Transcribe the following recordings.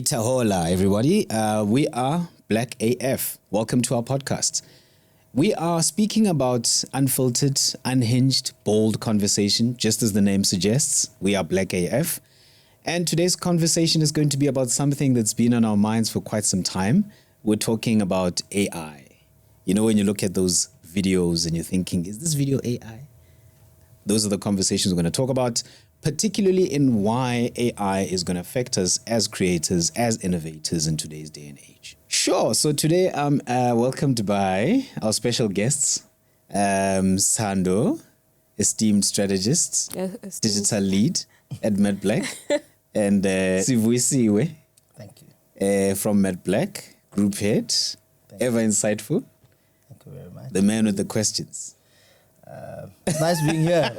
Tahola, everybody. We are Black AF. Welcome to our podcast. We are speaking about unfiltered, unhinged, bold conversation, just as the name suggests. We are Black AF. And today's conversation is going to be about something that's been on our minds for quite some time. We're talking about AI. You know, when you look at those videos and you're thinking, is this video AI? Those are the conversations we're going to talk about, particularly in why AI is going to affect us as creators, as innovators in today's day and age. Sure. So today I'm welcomed by our special guests, Sthando, esteemed strategist, digital lead at MedBlack, and Sivu, thank you, from MedBlack, group head, ever insightful. Thank you very much. The man with the questions. It's nice being here.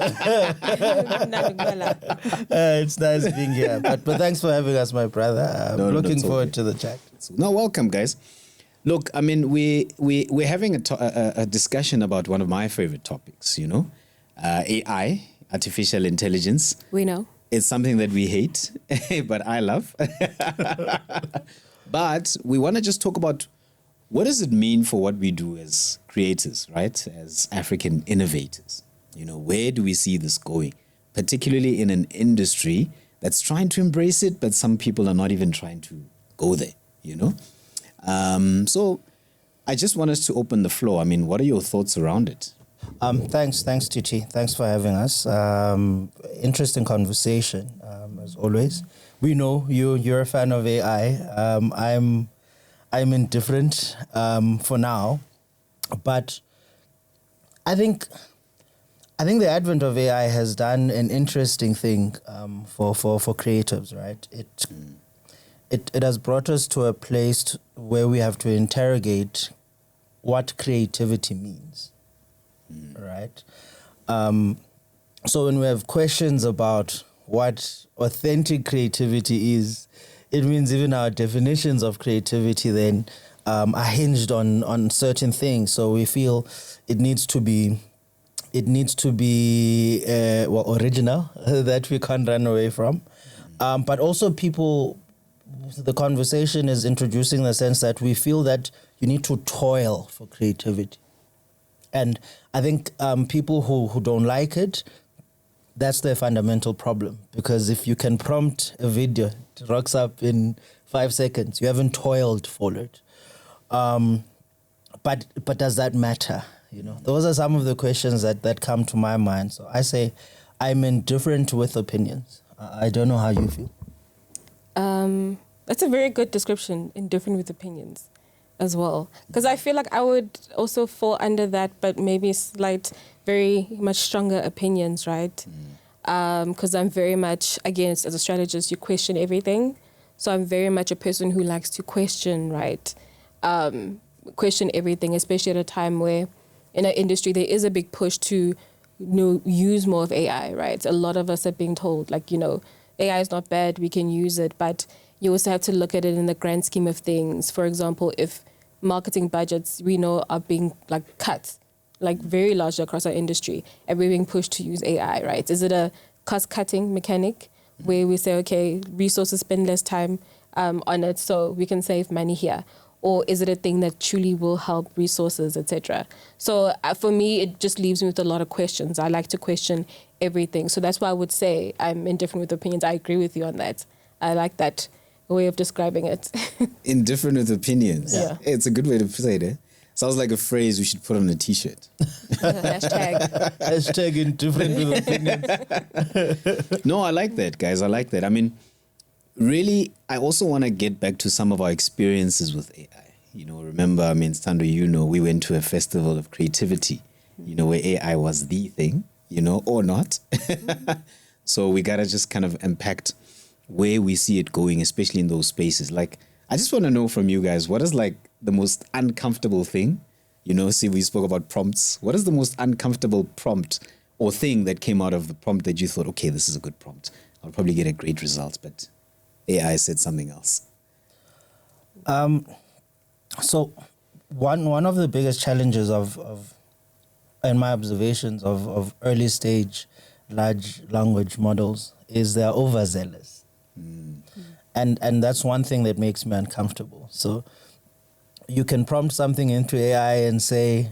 It's nice being here. But thanks for having us, my brother. Looking forward to the chat. No, welcome, guys. Look, I mean, we're having a discussion about one of my favorite topics, you know, AI, artificial intelligence. We know. It's something that we hate, but I love. But we want to just talk about what does it mean for what we do as creators, right? As African innovators. You know, where do we see this going? Particularly in an industry that's trying to embrace it, but some people are not even trying to go there, you know? So I just want us to open the floor. I mean, what are your thoughts around it? Thanks, Tichi. Thanks for having us. Interesting conversation, as always. We know you're a fan of AI. I'm indifferent for now, but I think the advent of AI has done an interesting thing for creatives, right? It has brought us to a place where we have to interrogate what creativity means, right? So when we have questions about what authentic creativity is, it means even our definitions of creativity then are hinged on certain things. So we feel it needs to be original that we can't run away from. But also the conversation is introducing the sense that we feel that you need to toil for creativity. And I think people who don't like it, that's their fundamental problem. Because if you can prompt a video, it rocks up in 5 seconds. You haven't toiled for it. But does that matter? You know, those are some of the questions that come to my mind. So I say I'm indifferent with opinions. I don't know how you feel. That's a very good description, indifferent with opinions as well. Because I feel like I would also fall under that, but maybe very much stronger opinions, right? Because I'm very much, again, as a strategist, you question everything. So I'm very much a person who likes to question, right? Question everything, especially at a time where in our industry there is a big push to use more of AI, right? A lot of us are being told, AI is not bad, we can use it, but you also have to look at it in the grand scheme of things. For example, if marketing budgets we know are being cut, very large across our industry, and we're being pushed to use AI, right? Is it a cost-cutting mechanic where we say, okay, resources spend less time on it so we can save money here? Or is it a thing that truly will help resources, etc.? So for me, it just leaves me with a lot of questions. I like to question everything. So that's why I would say I'm indifferent with opinions. I agree with you on that. I like that way of describing it. Indifferent with opinions. Yeah. It's a good way to say it. Sounds like a phrase we should put on a t-shirt. Hashtag indifferent with opinions. No, I like that, guys. I like that. I mean, really, I also want to get back to some of our experiences with AI. You know, remember, Sthando, we went to a festival of creativity, where AI was the thing, or not. So we got to just kind of impact where we see it going, especially in those spaces. I just want to know from you guys, what is the most uncomfortable thing? See, we spoke about prompts. What is the most uncomfortable prompt or thing that came out of the prompt that you thought, okay, this is a good prompt, I'll probably get a great result, but AI said something else? So one of the biggest challenges of in my observations of early stage large language models is they're overzealous. And that's one thing that makes me uncomfortable. So you can prompt something into AI and say,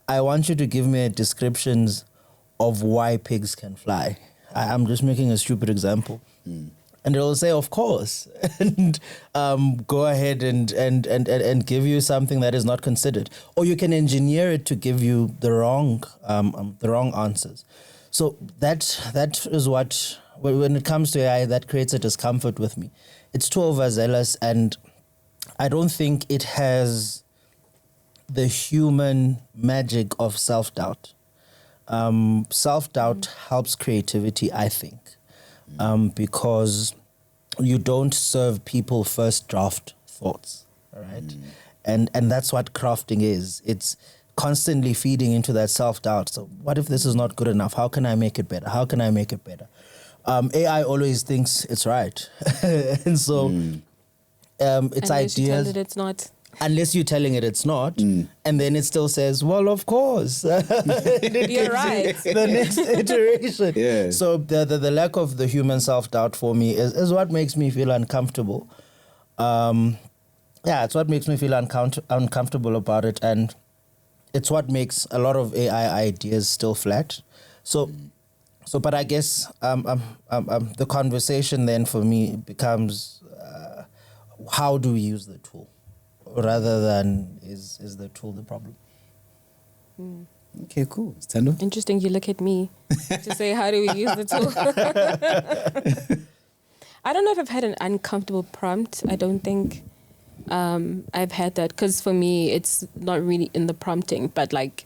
I want you to give me descriptions of why pigs can fly. I'm just making a stupid example. And it'll say, of course, and go ahead and give you something that is not considered. Or you can engineer it to give you the wrong answers. So that is what, when it comes to AI, that creates a discomfort with me. It's too overzealous, and I don't think it has the human magic of self-doubt. Self-doubt helps creativity, I think. Because you don't serve people first draft thoughts, all right? And that's what crafting is. It's constantly feeding into that self-doubt. So what if this is not good enough? How can I make it better? How can I make it better? AI always thinks it's right. And so its Unless you tell ideas... it it's not. Unless you're telling it it's not, and then it still says, well, of course. You're right. The next iteration. Yeah. So the lack of the human self-doubt for me is what makes me feel uncomfortable. It's what makes me feel uncomfortable about it, and it's what makes a lot of AI ideas still flat. So but I guess the conversation then for me becomes, how do we use the tool? Rather than is the tool the problem? Okay, cool. Sthando? Interesting. You look at me to say, how do we use the tool? I don't know if I've had an uncomfortable prompt. I don't think I've had that, because for me, it's not really in the prompting, but like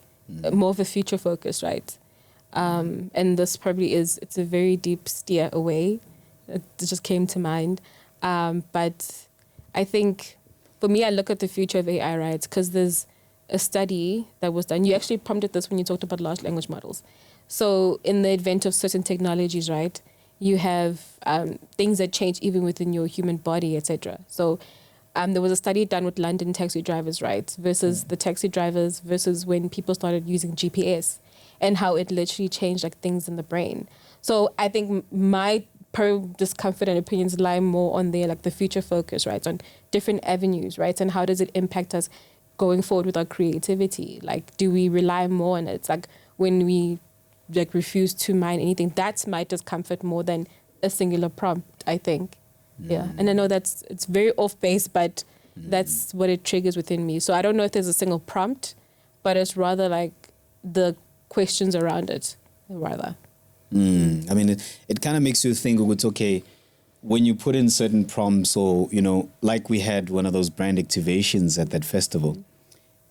more of a future focus, right? And this probably it's a very deep steer away. It just came to mind. But I think, for me, I look at the future of AI, right? Because there's a study that was done. You actually prompted this when you talked about large language models. So in the advent of certain technologies, right, you have things that change even within your human body, etc. So there was a study done with London taxi drivers, right, versus the taxi drivers versus when people started using GPS, and how it literally changed like things in the brain. So I think my discomfort and opinions lie more on there, like the future focus, right, on different avenues, right, and how does it impact us going forward with our creativity? Like, do we rely more on it? It's like when we like refuse to mine anything, that's my discomfort more than a singular prompt, I think. Yeah, and I know it's very off base, but that's what it triggers within me. So I don't know if there's a single prompt, but it's rather like the questions around it, rather. I mean, it kind of makes you think, it's okay, when you put in certain prompts, or, like we had one of those brand activations at that festival,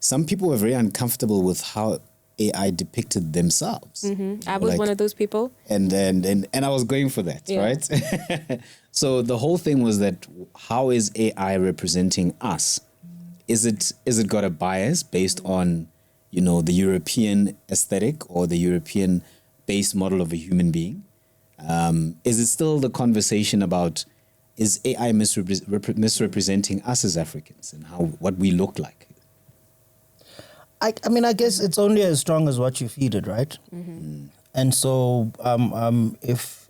some people were very uncomfortable with how AI depicted themselves. I was one of those people. And I was going for that, right? So the whole thing was that, how is AI representing us? Is it got a bias based on, the European aesthetic or the European base model of a human being? Is it still the conversation about, is AI misrepresenting us as Africans and what we look like? I mean, I guess it's only as strong as what you feed it, right? And so if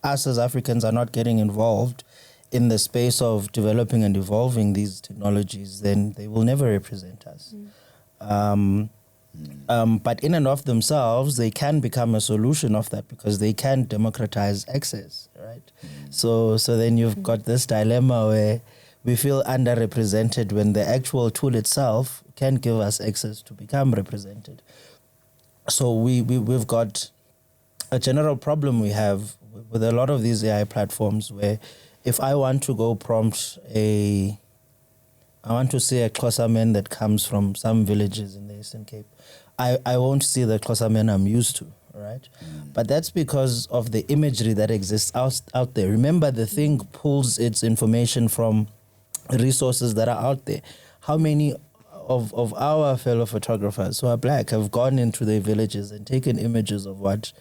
us as Africans are not getting involved in the space of developing and evolving these technologies, then they will never represent us. But in and of themselves, they can become a solution of that, because they can democratize access, right? So then you've got this dilemma where we feel underrepresented when the actual tool itself can give us access to become represented. So we've got a general problem we have with a lot of these AI platforms, where if I want to go prompt I want to see a Xhosa man that comes from some villages in the Eastern Cape, I won't see the Xhosa man I'm used to, right? But that's because of the imagery that exists out there. Remember, the thing pulls its information from resources that are out there. How many of our fellow photographers who are black have gone into their villages and taken images of what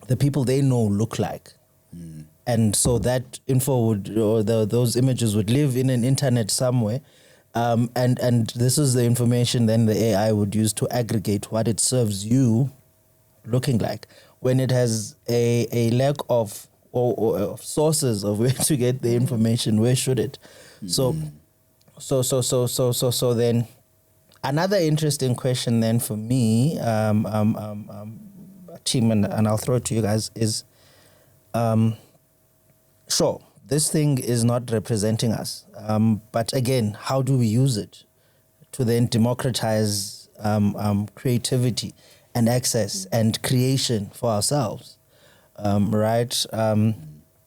the people they know look like? And so that info those images would live in an internet somewhere. And this is the information then the AI would use to aggregate what it serves you looking like. When it has a lack of or sources of where to get the information, where should it? So then another interesting question then for me, team, and I'll throw it to you guys, is sure, this thing is not representing us, but again, how do we use it to then democratize creativity and access and creation for ourselves, right?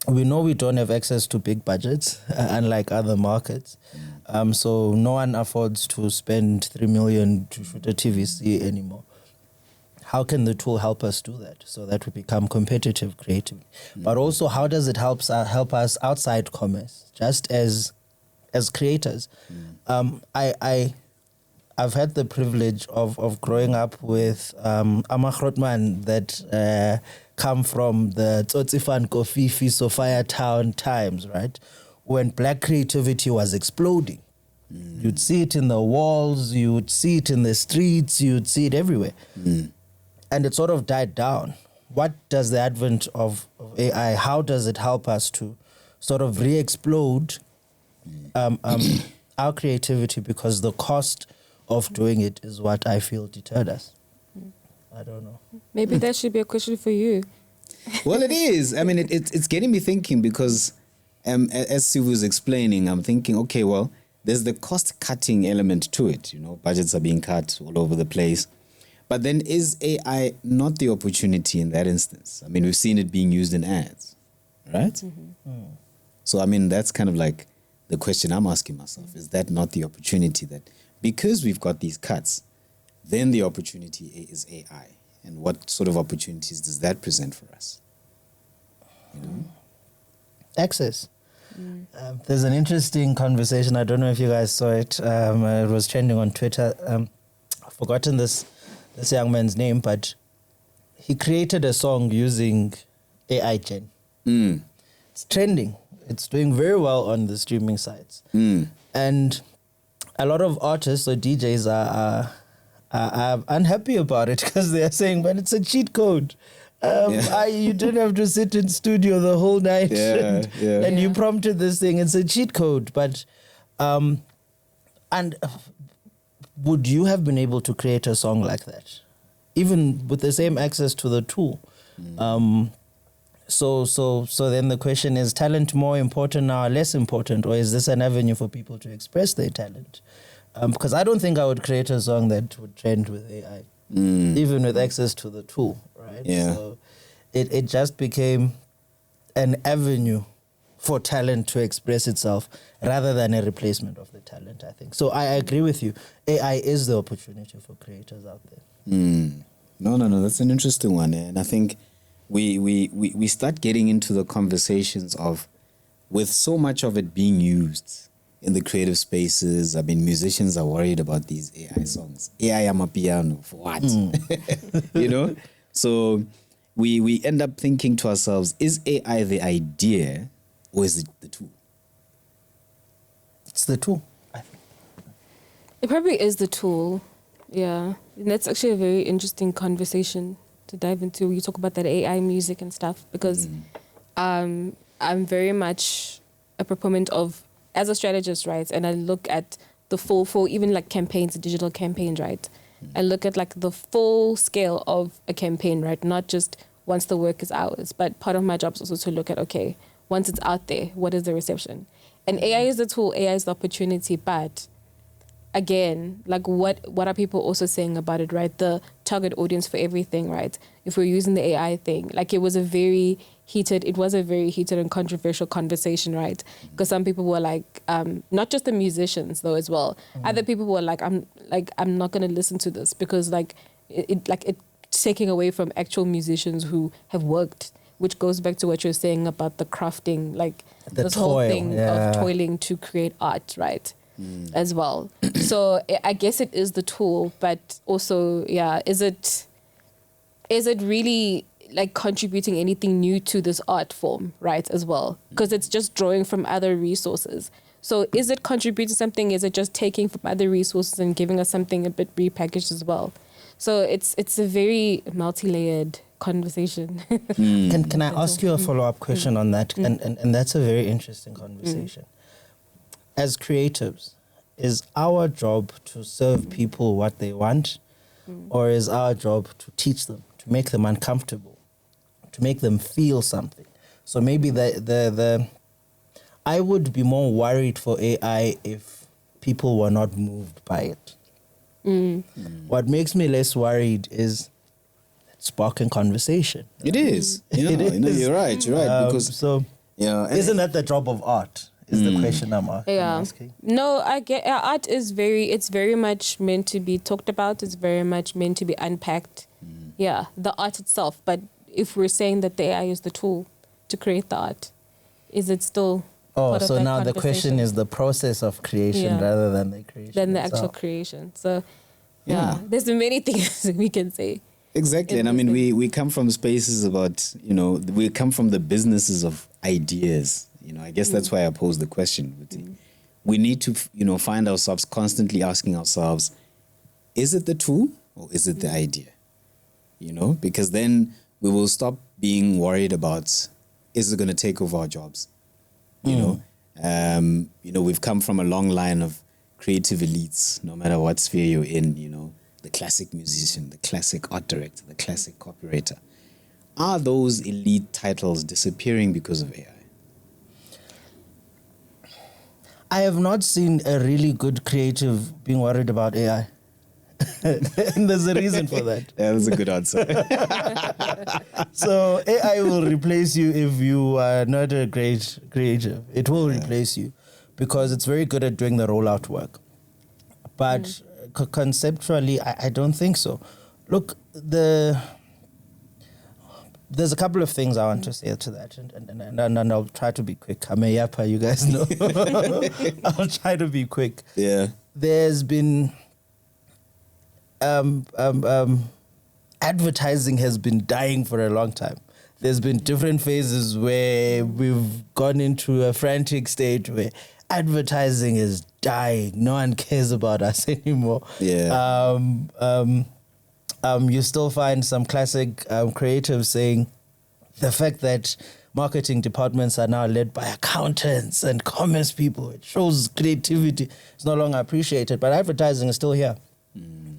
We know we don't have access to big budgets, unlike other markets. So no one affords to spend 3 million to shoot a TVC anymore. How can the tool help us do that so that we become competitive creatively? But also, how does it help us outside commerce, just as creators? I've had the privilege of growing up with Amakrotman that come from the Tsotsifan Kofifi Sophia Town times, right? When black creativity was exploding. You'd see it in the walls, you'd see it in the streets, you'd see it everywhere. And it sort of died down. What does the advent of AI, how does it help us to sort of re-explode our creativity, because the cost of doing it is what I feel deterred us? I don't know. Maybe that should be a question for you. Well, it is. I mean, it's getting me thinking, because as Sivu was explaining, I'm thinking, okay, well, there's the cost-cutting element to it. You know, budgets are being cut all over the place. But then is AI not the opportunity in that instance? I mean, we've seen it being used in ads, right? So, I mean, that's kind of like the question I'm asking myself. Is that not the opportunity that, because we've got these cuts, then the opportunity is AI? And what sort of opportunities does that present for us? You know? Access. There's an interesting conversation. I don't know if you guys saw it. It was trending on Twitter. I've forgotten this young man's name, but he created a song using AI Gen. It's trending. It's doing very well on the streaming sites. And a lot of artists or DJs are unhappy about it, because they're saying, but it's a cheat code. You didn't have to sit in studio the whole night and you prompted this thing. It's a cheat code. But and would you have been able to create a song like that, even with the same access to the tool? So then the question is, talent more important now or less important, or is this an avenue for people to express their talent? Because I don't think I would create a song that would trend with AI, even with access to the tool, right? Yeah. So it just became an avenue for talent to express itself rather than a replacement of the talent, I think. So I agree with you. AI is the opportunity for creators out there. No, that's an interesting one. And I think we start getting into the conversations of, with so much of it being used in the creative spaces, I mean, musicians are worried about these AI songs. AI amapiano, for what? You know? So we end up thinking to ourselves, is AI the idea or is it the tool? It's the tool, I think. It probably is the tool. Yeah. And that's actually a very interesting conversation to dive into. You talk about that AI music and stuff, because I'm very much a proponent of, as a strategist, right? And I look at the full even like campaigns, digital campaigns, right? I look at like the full scale of a campaign, right? Not just once the work is ours, but part of my job is also to look at, okay, once it's out there, what is the reception? And AI is the tool, AI is the opportunity, but again, like what are people also saying about it, right? The target audience for everything, right? If we're using the AI thing, like it was a very heated and controversial conversation, right? Because some people were like, not just the musicians though as well. Other people were like, I'm not gonna listen to this because it's taking away from actual musicians who have worked, which goes back to what you're saying about the crafting, like the this toil, whole thing of toiling to create art, right? As well. So I guess it is the tool, but also, is it really like contributing anything new to this art form, right, as well? Because it's just drawing from other resources. So is it contributing something? Is it just taking from other resources and giving us something a bit repackaged as well? So it's a very multi-layered conversation. Can I ask you a follow-up question on that? And that's a very interesting conversation. As creatives, is our job to serve people what they want, or is our job to teach them, to make them uncomfortable, to make them feel something? So maybe I would be more worried for AI if people were not moved by it. What makes me less worried is sparking conversation. It is. You're right. Because isn't that the job of art? Is the question I'm asking. No, I get art is very much meant to be talked about. It's very much meant to be unpacked. Yeah, the art itself. But if we're saying that the AI is the tool to create the art, is it still part of so that now the question is the process of creation rather than the creation. Than the actual creation. So there's many things we can say. Exactly. And I mean, we come from spaces about, we come from the businesses of ideas. I guess that's why I posed the question. We need to, find ourselves constantly asking ourselves, is it the tool or is it the idea? Because then we will stop being worried about, is it going to take over our jobs? We've come from a long line of creative elites, no matter what sphere you're in, the classic musician, the classic art director, the classic copywriter. Are those elite titles disappearing because of AI? I have not seen a really good creative being worried about AI. And there's a reason for that. That was a good answer. So AI will replace you if you are not a great creative. It will replace you because it's very good at doing the rollout work. But conceptually, I don't think so. Look, there's a couple of things I want to say to that, and I'll try to be quick. I'm a yapper, you guys know. I'll try to be quick. Yeah. There's been advertising has been dying for a long time. There's been different phases where we've gone into a frantic state where advertising is dying. No one cares about us anymore. Yeah. You still find some classic creatives saying the fact that marketing departments are now led by accountants and commerce people, it shows creativity is no longer appreciated, but advertising is still here.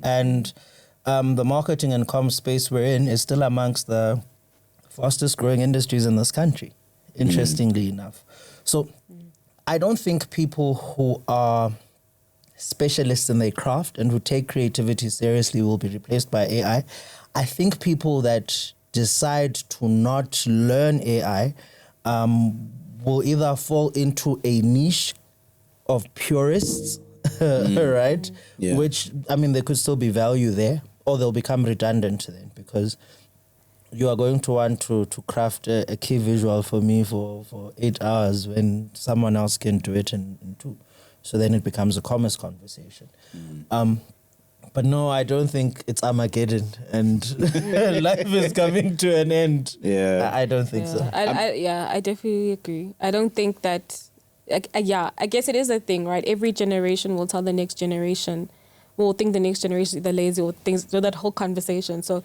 And the marketing and comms space we're in is still amongst the fastest growing industries in this country, interestingly enough. So I don't think people who are specialists in their craft and who take creativity seriously will be replaced by AI. I think people that decide to not learn AI will either fall into a niche of purists, right? Yeah. Which, I mean, there could still be value there, or they'll become redundant then because you are going to want to craft a key visual for me for 8 hours when someone else can do it in 2. So then it becomes a commerce conversation. But no, I don't think it's Armageddon and life is coming to an end. Yeah. I don't think so. I definitely agree. I don't think that, I guess it is a thing, right? Every generation will tell the next generation, will think the next generation is either lazy or things, so that whole conversation. So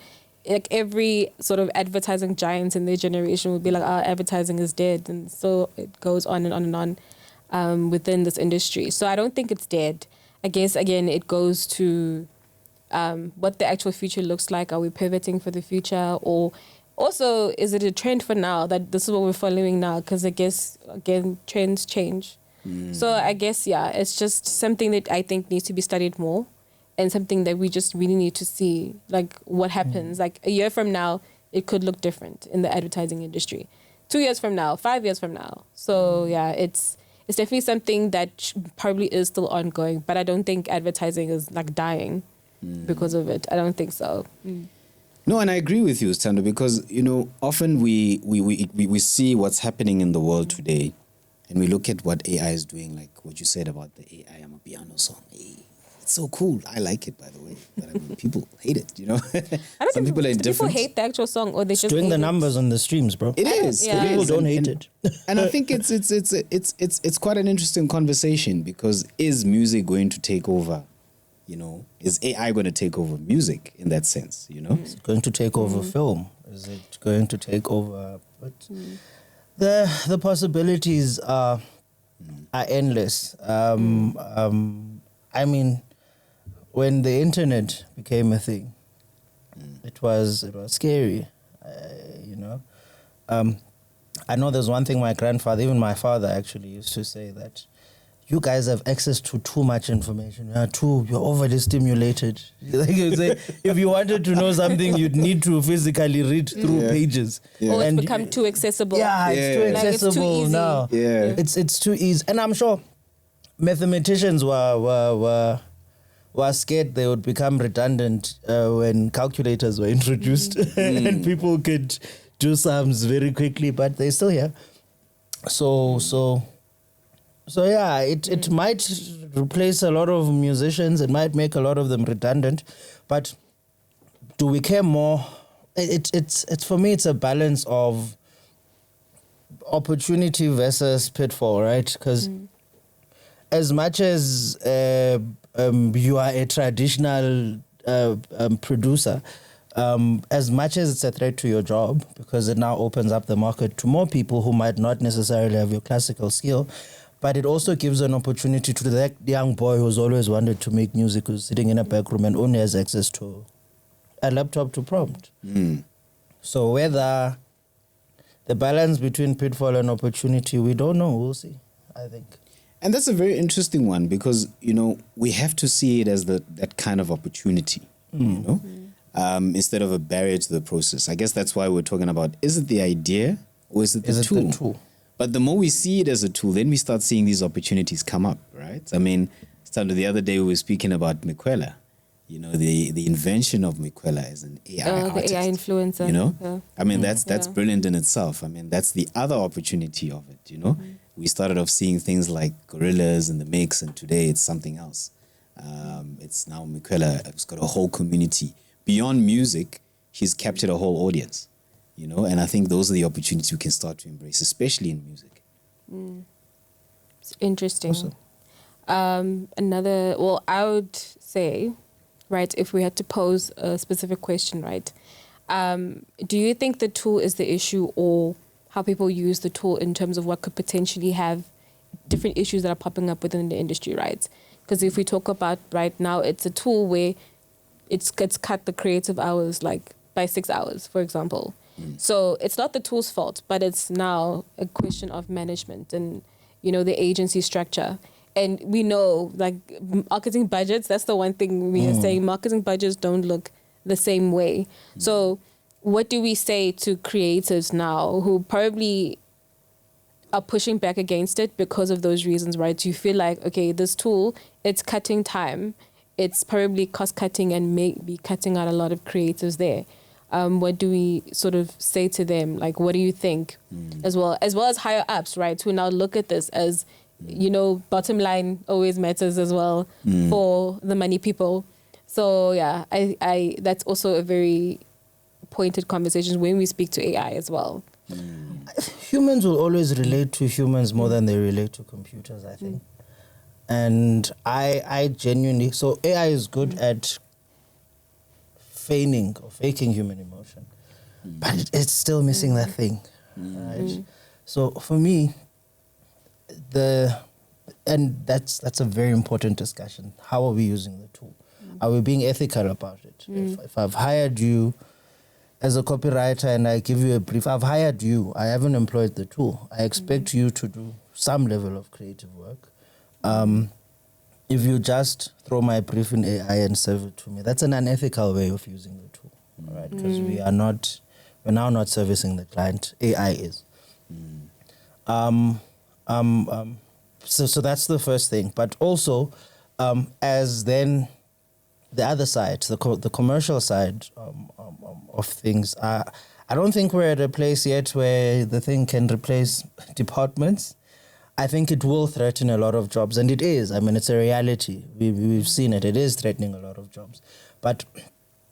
like every sort of advertising giant in their generation will be like, advertising is dead. And so it goes on and on and on. Within this industry. So I don't think it's dead. I guess, again, it goes to what the actual future looks like. Are we pivoting for the future? Or also, is it a trend for now that this is what we're following now? Because I guess, again, trends change. So I guess, it's just something that I think needs to be studied more and something that we just really need to see, like, what happens. Like, a year from now, it could look different in the advertising industry. 2 years from now, 5 years from now. So, it's definitely something that probably is still ongoing, but I don't think advertising is like dying because of it. I don't think so. No, and I agree with you, Sthando, because often we see what's happening in the world today, and we look at what AI is doing, like what you said about the AI Amapiano song. It's so cool. I like it, by the way. But I mean, people hate it, I don't Some think people are indifferent. People hate the actual song, or they just doing hate the it. numbers on the streams, bro. It is. Yeah. People don't hate and, it. And I think it's quite an interesting conversation because is music going to take over? Is AI going to take over music in that sense? It's going to take over film. Is it going to take over? But the possibilities are endless. I mean, when the internet became a thing, it was scary, you know. I know there's one thing my grandfather, even my father actually used to say, that you guys have access to too much information. You're overly stimulated. Like you say, if you wanted to know something, you'd need to physically read through pages. Yeah. Or it's become too accessible. Yeah, it's too accessible like it's too easy. now. Yeah. It's too easy. And I'm sure mathematicians were scared they would become redundant when calculators were introduced and people could do sums very quickly, but they're still here. So yeah, it might replace a lot of musicians. It might make a lot of them redundant, but do we care more? It's for me, it's a balance of opportunity versus pitfall, right? Because as much as you are a traditional producer, as much as it's a threat to your job, because it now opens up the market to more people who might not necessarily have your classical skill, but it also gives an opportunity to that young boy who's always wanted to make music, who's sitting in a back room and only has access to a laptop to prompt. So whether the balance between pitfall and opportunity, we don't know. We'll see, I think. And that's a very interesting one because, you know, we have to see it as that kind of opportunity, you know, instead of a barrier to the process. I guess that's why we're talking about, is it the idea or is it the tool? But the more we see it as a tool, then we start seeing these opportunities come up, right? I mean, Sthando, the other day we were speaking about Matyila, you know, the invention of Matyila as an AI artist. The AI influencer. You know? I mean, that's brilliant in itself. I mean, that's the other opportunity of it, you know? We started off seeing things like gorillas in the mix, and today it's something else. It's now Matyila. It's got a whole community. Beyond music, she's captured a whole audience, you know? And I think those are the opportunities we can start to embrace, especially in music. It's interesting. Awesome. I would say, right, if we had to pose a specific question, right, do you think the tool is the issue, or how people use the tool in terms of what could potentially have different issues that are popping up within the industry, right? Because if we talk about right now, it's a tool where it's cut the creative hours like by 6 hours, for example. So it's not the tool's fault, but it's now a question of management and, you know, the agency structure. And we know, like, marketing budgets, that's the one thing we are saying, marketing budgets don't look the same way. So what do we say to creatives now who probably are pushing back against it because of those reasons, right? Do you feel like, okay, this tool, it's cutting time, it's probably cost cutting and may be cutting out a lot of creatives there. What do we sort of say to them? Like, what do you think? As well as higher ups, right? Who now look at this as, you know, bottom line always matters as well for the money people. So yeah, I that's also a very pointed conversation when we speak to AI as well. Humans will always relate to humans more than they relate to computers, I think. And I genuinely, so AI is good at feigning or faking human emotion, but it's still missing that thing, right? So for me, and that's a very important discussion. How are we using the tool? Are we being ethical about it? If I've hired you as a copywriter and I give you a brief, I've hired you, I haven't employed the tool. I expect you to do some level of creative work. If you just throw my brief in AI and serve it to me, that's an unethical way of using the tool, right? Because we're now not servicing the client. AI is. So that's the first thing. But also, as then the other side, the commercial side of things, I don't think we're at a place yet where the thing can replace departments. I think it will threaten a lot of jobs, and it is. I mean, it's a reality. We've seen it. It is threatening a lot of jobs. But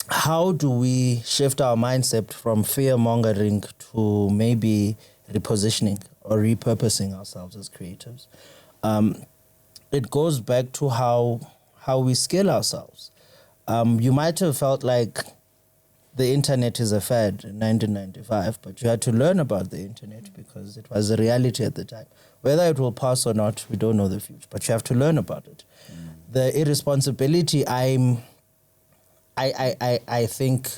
how do we shift our mindset from fear-mongering to maybe repositioning or repurposing ourselves as creatives? It goes back to how we skill ourselves. You might have felt like the internet is a fad in 1995, but you had to learn about the internet because it was a reality at the time. Whether it will pass or not, we don't know the future, but you have to learn about it. The irresponsibility I think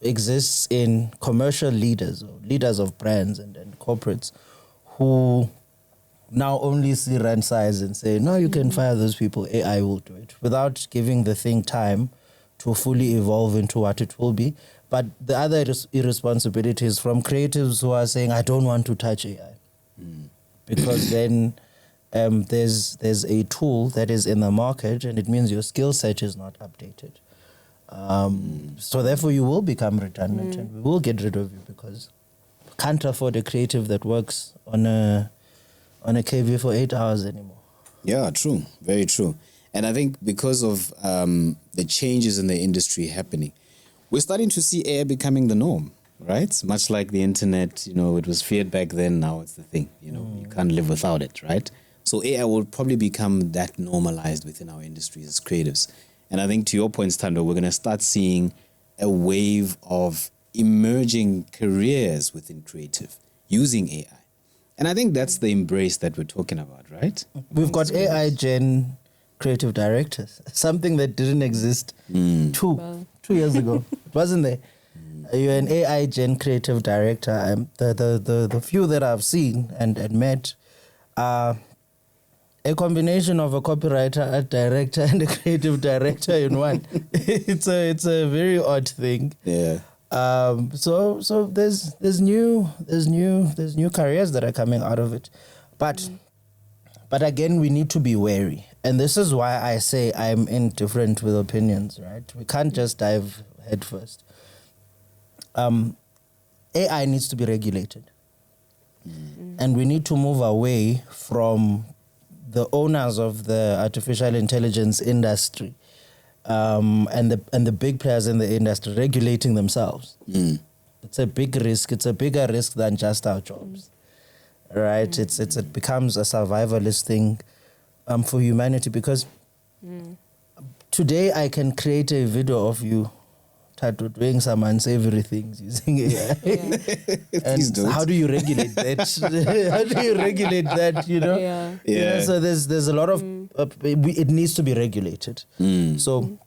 exists in commercial leaders or leaders of brands and corporates who now only see rand size and say, no, you can fire those people, AI will do it, without giving the thing time to fully evolve into what it will be. But the other irresponsibility is from creatives who are saying, I don't want to touch AI. Because then there's a tool that is in the market and it means your skill set is not updated. So therefore you will become redundant and we will get rid of you because we can't afford a creative that works on a KV for 8 hours anymore. Yeah, true. Very true. And I think because of the changes in the industry happening, we're starting to see AI becoming the norm, right? Much like the internet, it was feared back then, now it's the thing. You can't live without it, right? So AI will probably become that normalized within our industries as creatives. And I think to your point, Sthando, we're going to start seeing a wave of emerging careers within creative using AI. And I think that's the embrace that we're talking about, right? We've got AI gen creative directors, something that didn't exist 2 years ago. It wasn't there. You're an AI gen creative director. The few that I've seen and met are a combination of a copywriter, art director, and a creative director in one. It's a very odd thing. Yeah. So there's new careers that are coming out of it, but again we need to be wary, and this is why I say I'm indifferent with opinions. Right? We can't just dive head first. AI needs to be regulated, and we need to move away from the owners of the artificial intelligence industry and the big players in the industry regulating themselves. It's a big risk. It's a bigger risk than just our jobs, right? It becomes a survivalist thing for humanity because today I can create a video of you Thato doing some unsavory things using AI. And how do you regulate that? How do you regulate that, Yeah. So there's a lot of, it needs to be regulated. So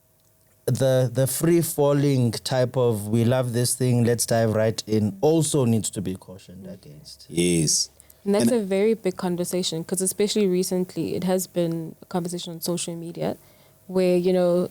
the free-falling type of, we love this thing, let's dive right in, also needs to be cautioned against. Yes. And that's a very big conversation because especially recently, it has been a conversation on social media where,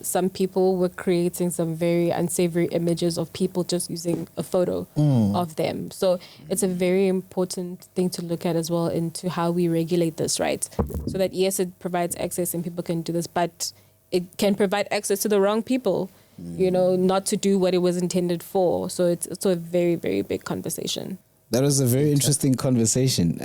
some people were creating some very unsavory images of people just using a photo of them. So it's a very important thing to look at as well into how we regulate this, right? So that, yes, it provides access and people can do this, but it can provide access to the wrong people, not to do what it was intended for. So it's also a very, very big conversation. That was a very interesting conversation.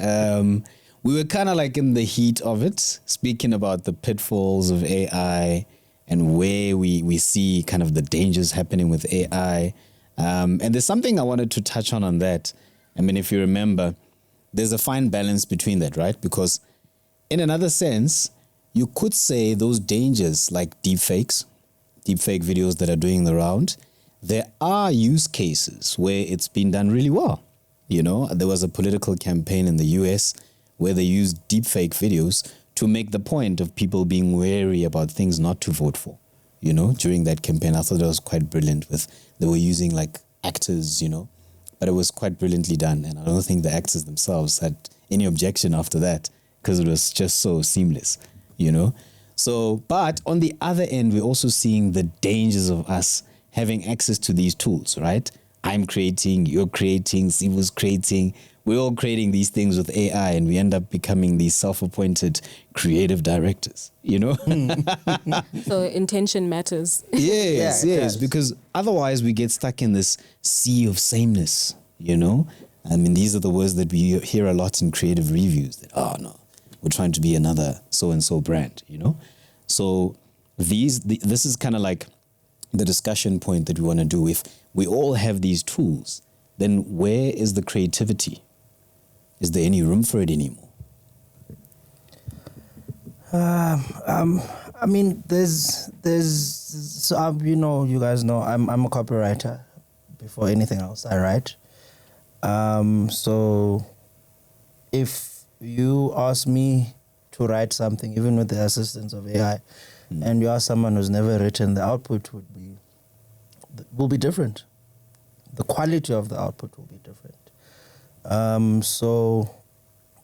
We were kind of like in the heat of it, speaking about the pitfalls of AI and where we see kind of the dangers happening with AI. And there's something I wanted to touch on that. I mean, if you remember, there's a fine balance between that, right? Because in another sense, you could say those dangers like deepfake videos that are doing the round, there are use cases where it's been done really well. There was a political campaign in the US where they used deepfake videos to make the point of people being wary about things not to vote for, during that campaign. I thought it was quite brilliant they were using like actors, but it was quite brilliantly done. And I don't think the actors themselves had any objection after that because it was just so seamless, So, but on the other end, we're also seeing the dangers of us having access to these tools, right? I'm creating, you're creating, Sivu's creating. We're all creating these things with AI and we end up becoming these self-appointed creative directors, So intention matters. Yes, because otherwise we get stuck in this sea of sameness, I mean, these are the words that we hear a lot in creative reviews that, oh no, we're trying to be another so-and-so brand, So this is kind of like the discussion point that we want to do. If we all have these tools, then where is the creativity? Is there any room for it anymore? I mean, there's so you guys know I'm a copywriter before anything else. I write. So if you ask me to write something, even with the assistance of AI, and you are someone who's never written, the output will be different. The quality of the output will be different. So,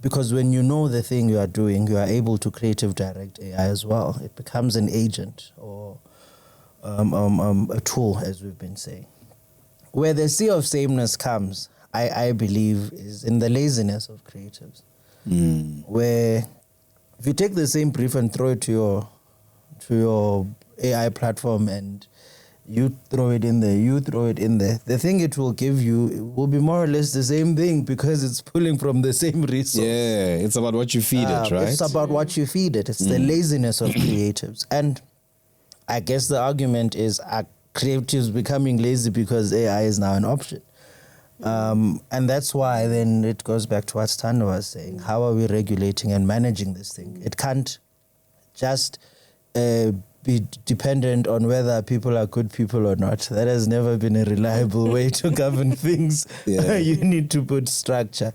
because when you know the thing you are doing, you are able to creative direct AI as well. It becomes an agent or a tool, as we've been saying. Where the sea of sameness comes, I believe, is in the laziness of creatives. Where if you take the same brief and throw it to your AI platform and you throw it in there, the thing it will give you will be more or less the same thing because it's pulling from the same resource. Yeah, it's about what you feed it, right? It's about what you feed it. It's the laziness of creatives. And I guess the argument is, are creatives becoming lazy because AI is now an option? And that's why then it goes back to what Sthando was saying. How are we regulating and managing this thing? It can't just be dependent on whether people are good people or not. That has never been a reliable way to govern things. Yeah. You need to put structure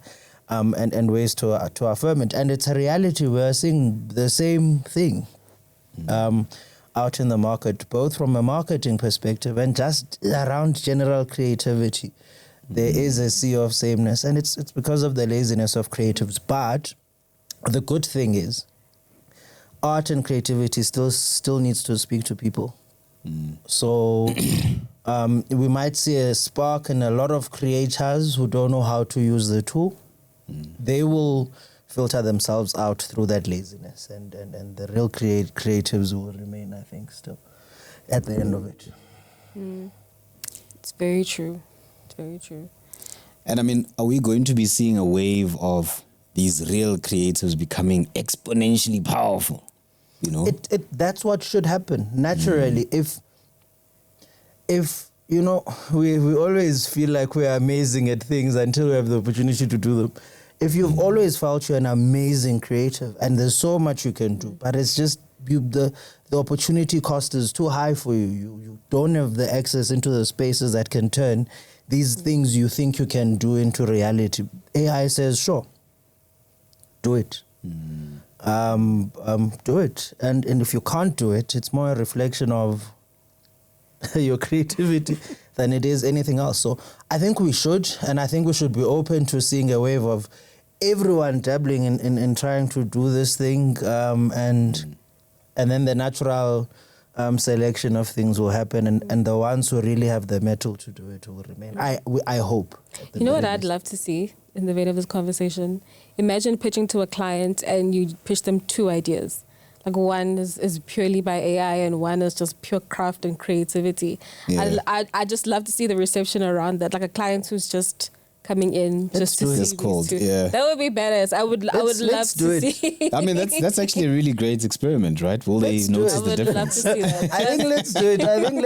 and ways to affirm it. And it's a reality. We're seeing the same thing out in the market, both from a marketing perspective and just around general creativity. There is a sea of sameness, and it's because of the laziness of creatives. But the good thing is, art and creativity still needs to speak to people. So we might see a spark in a lot of creators who don't know how to use the tool. They will filter themselves out through that laziness, and the real creatives will remain, I think, still at the end of it. It's very true. Very true. And I mean, are we going to be seeing a wave of these real creatives becoming exponentially powerful? You know, that's what should happen naturally. If you know, we always feel like we're amazing at things until we have the opportunity to do them. If you've always felt you're an amazing creative and there's so much you can do, but it's just the opportunity cost is too high for you. You don't have the access into the spaces that can turn these things you think you can do into reality. AI says, sure, do it. Do it. And if you can't do it, it's more a reflection of your creativity than it is anything else. So I think we should, and I think we should be open to seeing a wave of everyone dabbling in trying to do this thing, and then the natural selection of things will happen, and the ones who really have the mettle to do it will remain. I hope. You know what I'd love to see in the vein of this conversation? Imagine pitching to a client and you pitch them 2 ideas. Like one is purely by AI and one is just pure craft and creativity. Yeah. I just love to see the reception around that. Like a client who's just coming in just to see It's cold, these 2. yeah. That would be badass. I would love to see. I mean, that's actually a really great experiment, right? Will they notice the difference? I would love to see that. I think let's do it. I think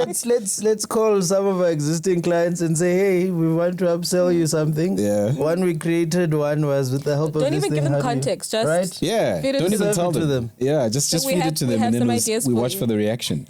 let's call some of our existing clients and say, hey, we want to upsell you something. Yeah. One we created, one was with the help of Don't this even thing. give them How do you- context. Just right? Yeah, feed it don't to even them. tell Serve it to them. them. Yeah, just we feed have- it to we them have and then some ideas we for watch you. for the reaction.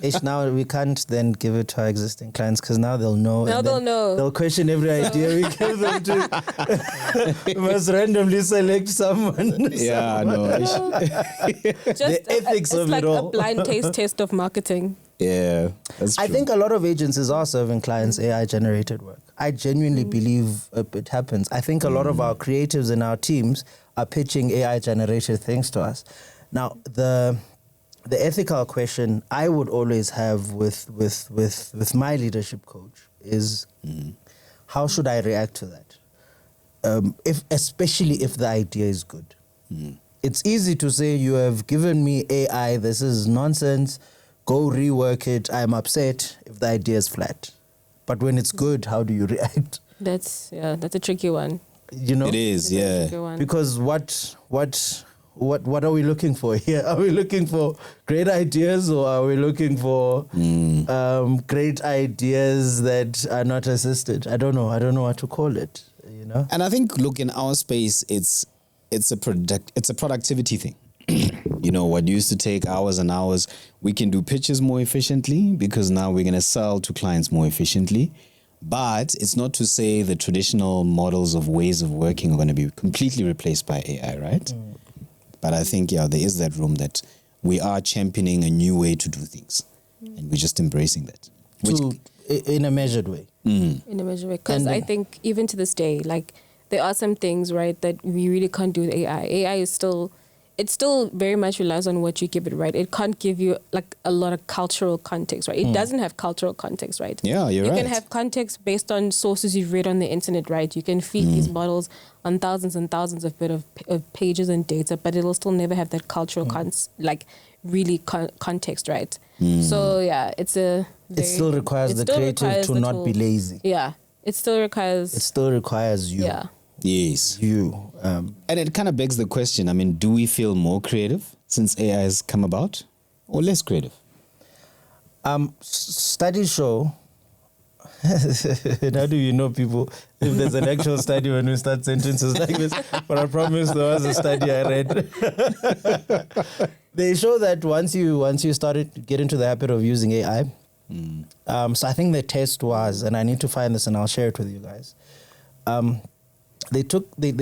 Ish, now we can't then give it to our existing clients because now they'll know. Now and they'll then know. They'll question every idea we give them to. We must randomly select someone. Yeah, no. Just The ethics it's of like it all. a blind taste test of marketing. Yeah, that's true. I think a lot of agencies are serving clients AI-generated work. I genuinely believe it happens. I think a lot of our creatives in our teams are pitching AI-generated things to us. Now, the ethical question I would always have with my leadership coach is, how should I react to that? Especially if the idea is good. It's easy to say, you have given me AI, this is nonsense, go rework it, I'm upset if the idea is flat. But when it's good, how do you react? That's a tricky one. You know? It is, It's a yeah. tricky one. Because what are we looking for here? Are we looking for great ideas, or are we looking for great ideas that are not assisted? I don't know what to call it. You know? And I think, look, in our space, it's a productivity thing. You know, what used to take hours and hours, we can do pitches more efficiently because now we're going to sell to clients more efficiently. But it's not to say the traditional models of ways of working are going to be completely replaced by AI, right? But I think, there is that room that we are championing a new way to do things. And we're just embracing that. In a measured way. In a measured way. Because I think even to this day, like, there are some things, right, that we really can't do with AI. AI is still very much relies on what you give it, right? It can't give you like a lot of cultural context, right? It doesn't have cultural context, right? Yeah, you're right. You can have context based on sources you've read on the internet, right? You can feed these models on thousands and thousands of pages and data, but it'll still never have that cultural context, right? So yeah, it still requires the creative to not be lazy. Yeah, it still requires you. Yeah. Yes. You. And it kind of begs the question, I mean, do we feel more creative since AI has come about or less creative? Studies show, and how do you know people, if there's an actual study when we start sentences like this, but I promise there was a study I read. They show that once you started to get into the habit of using AI, so I think the test was, and I need to find this and I'll share it with you guys, they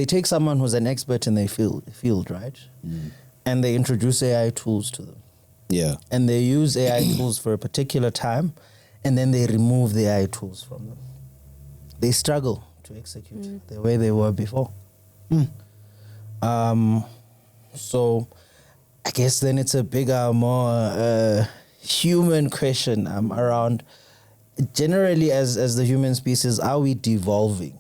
take someone who's an expert in their field, right? And they introduce AI tools to them. Yeah. And they use AI tools for a particular time, and then they remove the AI tools from them. They struggle to execute the way they were before. So I guess then it's a bigger, more human question around, generally as the human species, are we devolving?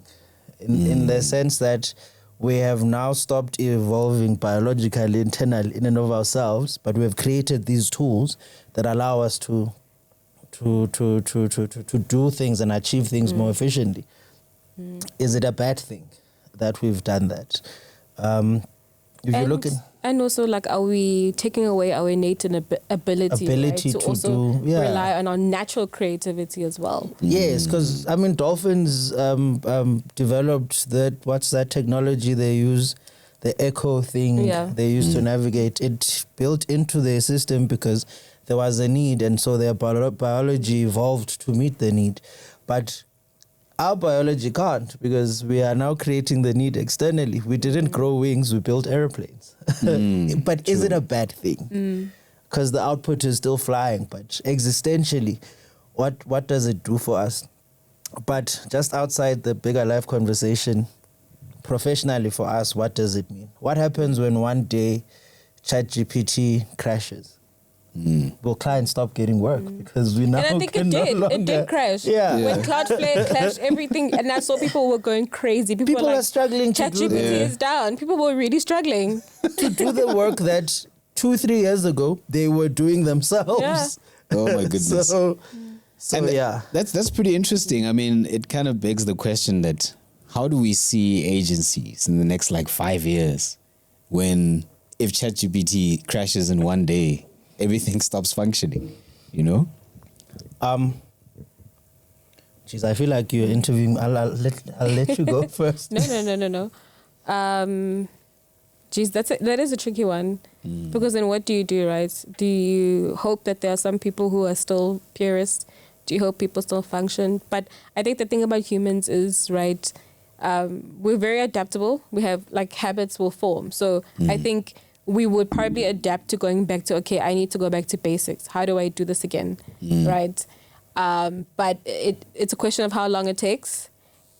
In the sense that we have now stopped evolving biologically, internally, in and of ourselves, but we have created these tools that allow us to do things and achieve things more efficiently. Is it a bad thing that we've done that? And also, like, are we taking away our innate ability right? to also rely on our natural creativity as well? Yes, because, I mean, dolphins developed what's that technology they use, the echo thing they use to navigate. It built into their system because there was a need, and so their biology evolved to meet the need. But our biology can't, because we are now creating the need externally. We didn't grow wings, we built airplanes. But is it a bad thing? Because the output is still flying, but existentially, what does it do for us? But just outside the bigger life conversation, professionally for us, what does it mean? What happens when one day ChatGPT crashes? Will clients stop getting work because we now and I think it did crash. When Cloudflare crashed, everything, and I saw people were going crazy. People were like, are struggling to do ChatGPT is down. People were really struggling to do the work that 2-3 years ago they were doing themselves. Yeah. Oh my goodness. So that's pretty interesting. I mean, it kind of begs the question that how do we see agencies in the next 5 years when if ChatGPT crashes in one day, everything stops functioning, Geez, I feel like you're interviewing. I'll let you go first. No. Geez, that is a tricky one. Because then what do you do, right? Do you hope that there are some people who are still purists? Do you hope people still function? But I think the thing about humans is, right, we're very adaptable. We have, habits will form. So I think we would probably adapt to going back to, okay, I need to go back to basics. How do I do this again, right? But it's a question of how long it takes,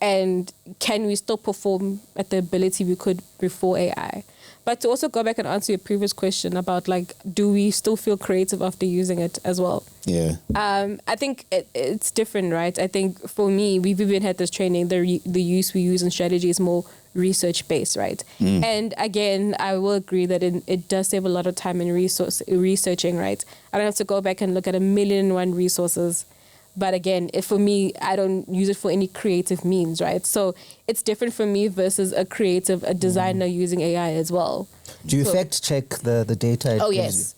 and can we still perform at the ability we could before AI? But to also go back and answer your previous question about do we still feel creative after using it as well? Yeah. I think it's different, right? I think for me, we've even had this training. The use we use in strategy is more research based, right? And again, I will agree that it does save a lot of time in researching, right? I don't have to go back and look at 1,000,001 resources. But again, for me, I don't use it for any creative means, right? So it's different for me versus a designer using AI as well. Do you fact check the data? Oh yes,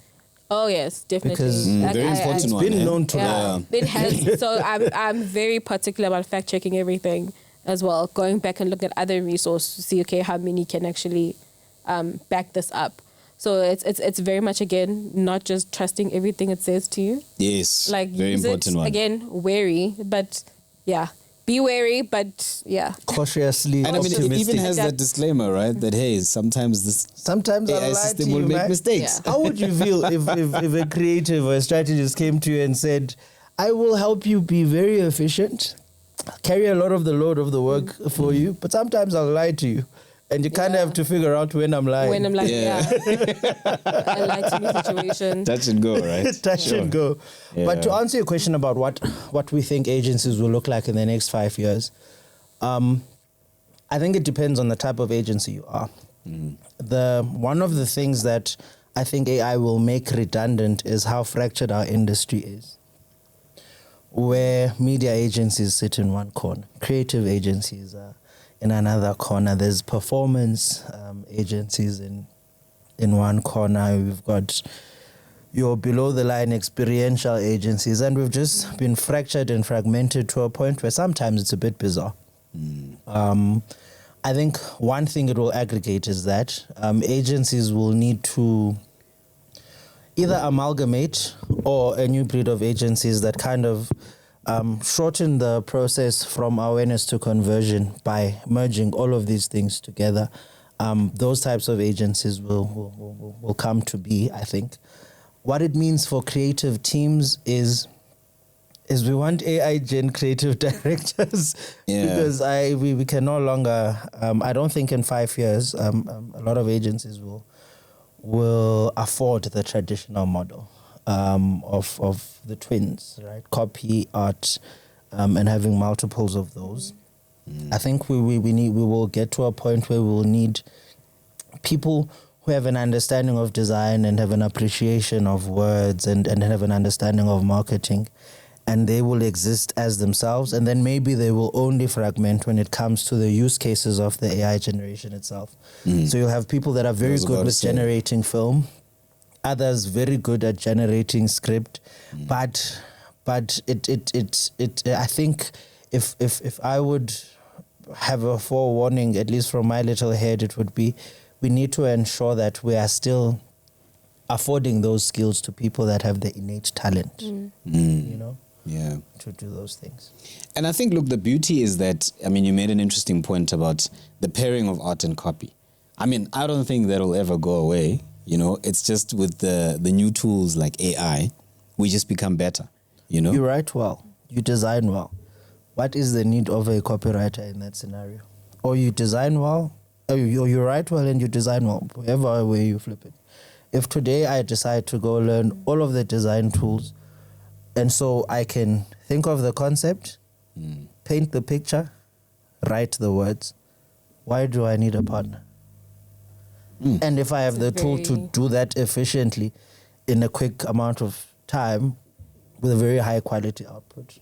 definitely. Because very important one. It's been known to it has. So I'm very particular about fact checking everything as well. Going back and looking at other resources to see, okay, how many can actually back this up. So it's very much, again, not just trusting everything it says to you. Yes, very important one. Again, wary, but yeah, be wary, but yeah. Cautiously And I mean, it optimistic. even has that disclaimer, right? That, hey, sometimes this Sometimes I'll AI lie system to will you, make man. mistakes. Yeah. How would you feel if a creative or a strategist came to you and said, I will help you be very efficient, carry a lot of the load of the work for you, but sometimes I'll lie to you. And you kind of Yeah. have to figure out when I'm lying. When I'm like, Yeah. I like to be situation. Touch and go, right? Touch and go. But to Yeah. answer your question about what we think agencies will look like in the next 5 years, I think it depends on the type of agency you are. One of the things that I think AI will make redundant is how fractured our industry is. Where media agencies sit in one corner, creative agencies are in another corner. There's performance agencies in one corner. We've got your below the line experiential agencies, and we've just been fractured and fragmented to a point where sometimes it's a bit bizarre. I think one thing it will aggregate is that agencies will need to either amalgamate or a new breed of agencies that kind of shorten the process from awareness to conversion by merging all of these things together. Those types of agencies will come to be, I think. What it means for creative teams is we want AI gen creative directors because we can no longer, I don't think in 5 years, a lot of agencies will afford the traditional model of the twins, right? Copy, art, and having multiples of those. I think we will get to a point where we will need people who have an understanding of design and have an appreciation of words and have an understanding of marketing, and they will exist as themselves, and then maybe they will only fragment when it comes to the use cases of the AI generation itself. So you'll have people that are very good with generating film, others very good at generating script, but it I think if I would have a forewarning, at least from my little head, it would be we need to ensure that we are still affording those skills to people that have the innate talent, you know, to do those things. And I think, look, the beauty is that, I mean, you made an interesting point about the pairing of art and copy. I mean, I don't think that'll ever go away. You know, it's just with the new tools like AI, we just become better, you know? You write well, you design well. What is the need of a copywriter in that scenario? Or you design well, or you write well and you design well, whatever way you flip it. If today I decide to go learn all of the design tools, and so I can think of the concept, paint the picture, write the words, why do I need a partner? And if I have the tool to do that efficiently in a quick amount of time with a very high quality output,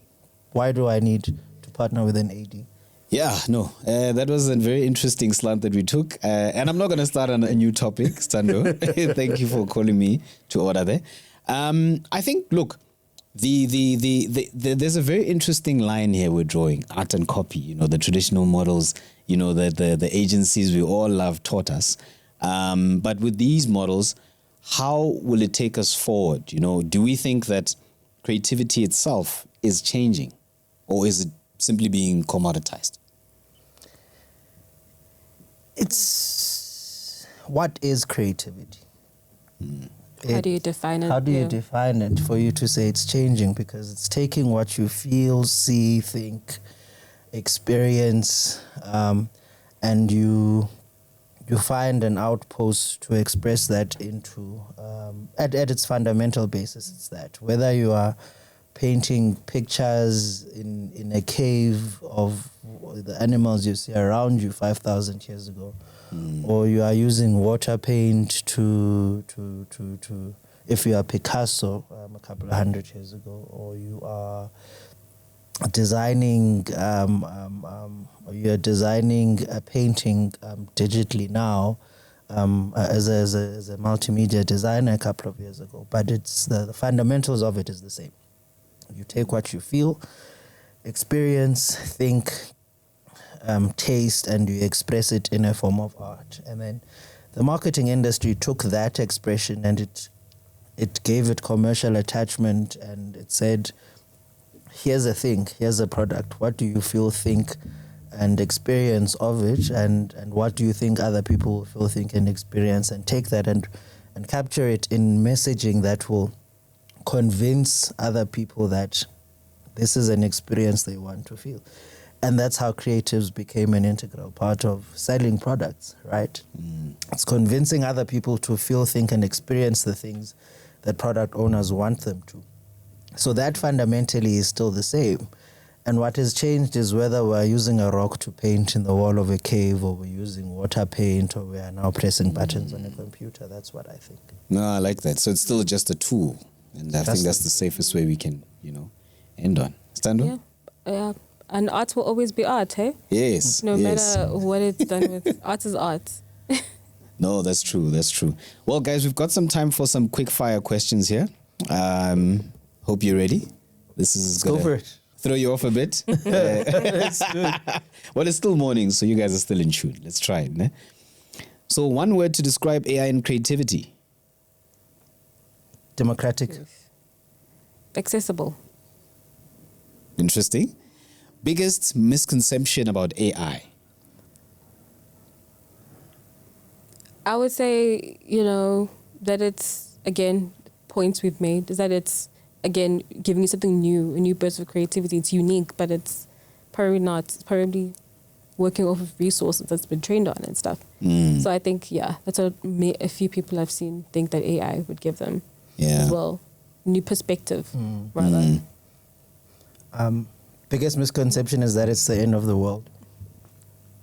why do I need to partner with an AD? Yeah, no, that was a very interesting slant that we took. And I'm not going to start on a new topic, Sthando. Thank you for calling me to order there. I think, look, there's a very interesting line here we're drawing, art and copy, you know, the traditional models, you know, the agencies we all love taught us. But with these models, how will it take us forward? You know, do we think that creativity itself is changing, or is it simply being commoditized? It's what is creativity? How do you define it? How do you define it for you to say it's changing? Because it's taking what you feel, see, think, experience, and you find an outpost to express that into, at its fundamental basis, it's that. Whether you are painting pictures in a cave of the animals you see around you 5,000 years ago, or you are using water paint to if you are Picasso a couple of 100 years ago, or you are designing a painting digitally now as a multimedia designer a couple of years ago, but it's the fundamentals of it is the same. You take what you feel, experience, think, taste, and you express it in a form of art. And then the marketing industry took that expression and it gave it commercial attachment, and it said, here's a thing, here's a product. What do you feel, think, and experience of it? And what do you think other people feel, think, and experience? And take that and capture it in messaging that will convince other people that this is an experience they want to feel. And that's how creatives became an integral part of selling products, right? It's convincing other people to feel, think, and experience the things that product owners want them to. So that fundamentally is still the same. And what has changed is whether we're using a rock to paint in the wall of a cave, or we're using water paint, or we are now pressing buttons on a computer. That's what I think. No, I like that. So it's still just a tool. And I think that's the safest way we can, end on. Sthando? Yeah. And art will always be art, hey? Yes. No matter what it's done with. Art is art. No, that's true. That's true. Well, guys, we've got some time for some quick fire questions here. Hope you're ready. This is Go for it. Throw you off a bit. Let's do it. Well, it's still morning, so you guys are still in tune. Let's try it. Ne? So one word to describe AI and creativity. Democratic. Accessible. Interesting. Biggest misconception about AI? I would say, that it's, again, points we've made, is that it's, again, giving you something new, a new burst of creativity. It's unique, but it's probably not. It's probably working off of resources that's been trained on and stuff. So I think, that's what a few people I've seen think that AI would give them as well. New perspective, rather. Biggest misconception is that it's the end of the world.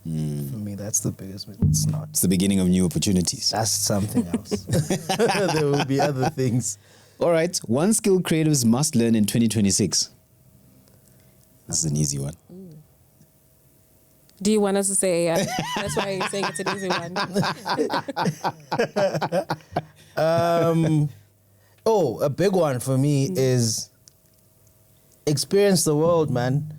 For me, that's the biggest. It's not. It's the beginning of new opportunities. That's something else. There will be other things. All right. One skill creatives must learn in 2026. This is an easy one. Do you want us to say AI? That's why you're saying it's an easy one. A big one for me is experience the world, man.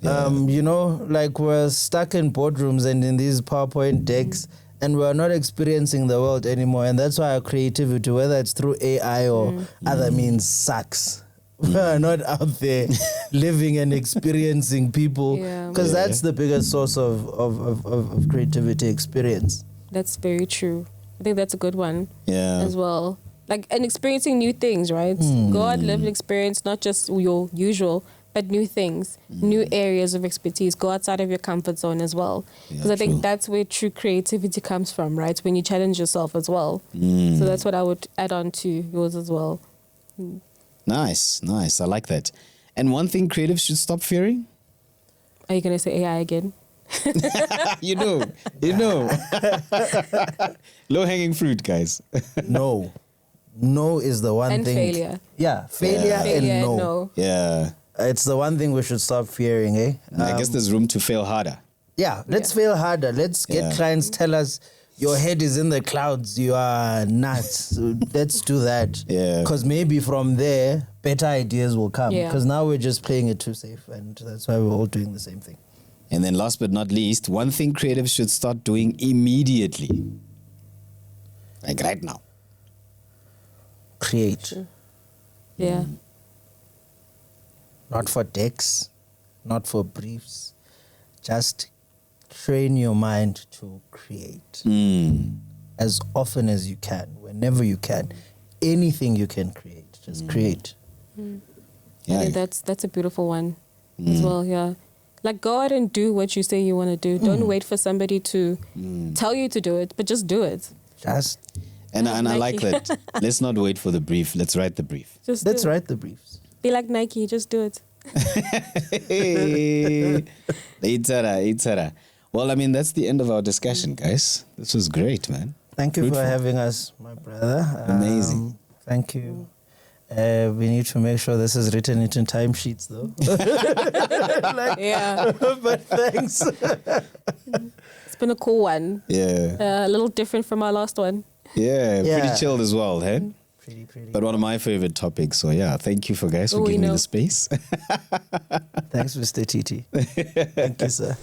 Like we're stuck in boardrooms and in these PowerPoint decks, and we're not experiencing the world anymore. And that's why our creativity, whether it's through AI or other means, sucks. We're not out there living and experiencing people, because that's the biggest source of creativity, experience. That's very true. I think that's a good one as well. Like, and experiencing new things, right? Go out, live, and experience not just your usual, but new things, new areas of expertise. Go outside of your comfort zone as well. Because I think that's where true creativity comes from, right? When you challenge yourself as well. So that's what I would add on to yours as well. Nice. I like that. And one thing creatives should stop fearing? Are you going to say AI again? You know. Low-hanging fruit, guys. No is the one and thing. Failure. Yeah, failure and no. Yeah. It's the one thing we should stop fearing, eh? I guess there's room to fail harder. Yeah, let's fail harder. Let's get clients tell us your head is in the clouds, you are nuts. Let's do that. Yeah. Because maybe from there, better ideas will come. Yeah. Because now we're just playing it too safe, and that's why we're all doing the same thing. And then last but not least, one thing creatives should start doing immediately. Like right now. Create. Yeah. Not for decks, not for briefs. Just train your mind to create as often as you can, whenever you can. Anything you can create, just create. I think that's a beautiful one as well, yeah. Like, go out and do what you say you want to do. Don't wait for somebody to tell you to do it, but just do it. And I like that. Let's not wait for the brief. Let's write the brief. Let's write the briefs. Be like Nike, just do it. Itara. Well, I mean, that's the end of our discussion, guys. This was great, man. Thank you for having us, my brother. Amazing. Thank you. We need to make sure this is written into timesheets, though. But thanks. It's been a cool one. Yeah. A little different from our last one. Yeah, pretty chilled as well, hey? Pretty. But one of my favorite topics. So yeah, thank you for giving me the space. Thanks, Mr. TT. Thank you, sir.